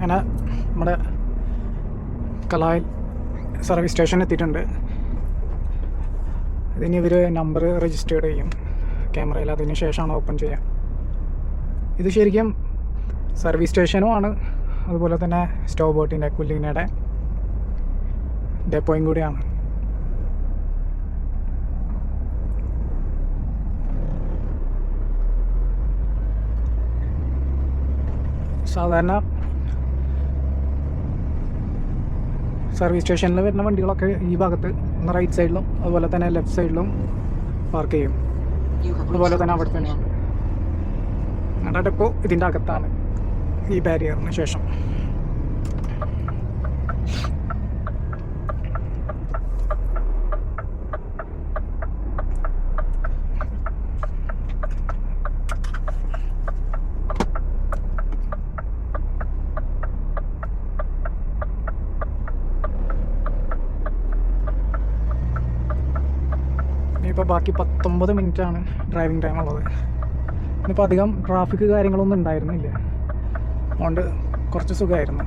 അങ്ങനെ നമ്മുടെ Kalayil service station എത്തിയിട്ടുണ്ട്. ഇതിന് ഇവർ നമ്പർ രജിസ്റ്റേർഡ് ചെയ്യും ക്യാമറയിൽ, അതിന് ശേഷമാണ് ഓപ്പൺ ചെയ്യുക. ഇത് ശരിക്കും സർവീസ് സ്റ്റേഷനുമാണ്, അതുപോലെ തന്നെ സ്റ്റോ ബോട്ടിൻ്റെ കുലീനയുടെ ഡെപ്പോയും കൂടിയാണ്. സാധാരണ സർവീസ് സ്റ്റേഷനിൽ വരുന്ന വണ്ടികളൊക്കെ ഈ ഭാഗത്ത് ഒന്ന് റൈറ്റ് സൈഡിലും അതുപോലെ തന്നെ ലെഫ്റ്റ് സൈഡിലും പാർക്ക് ചെയ്യും. അതുപോലെ തന്നെ അവിടെ തന്നെയാണ്. ഞങ്ങളുടെ ഡെപ്പോ ഇതിൻ്റെ അകത്താണ്, ഈ ബാരിയറിന് ശേഷം. ഇനിയിപ്പോൾ ബാക്കി 19 മിനിറ്റാണ് ഡ്രൈവിംഗ് ടൈം ഉള്ളത്. ഇന്നിപ്പോൾ അധികം ട്രാഫിക് കാര്യങ്ങളൊന്നും ഉണ്ടായിരുന്നില്ല, അതുകൊണ്ട് കുറച്ച് സുഖമായിരുന്നു.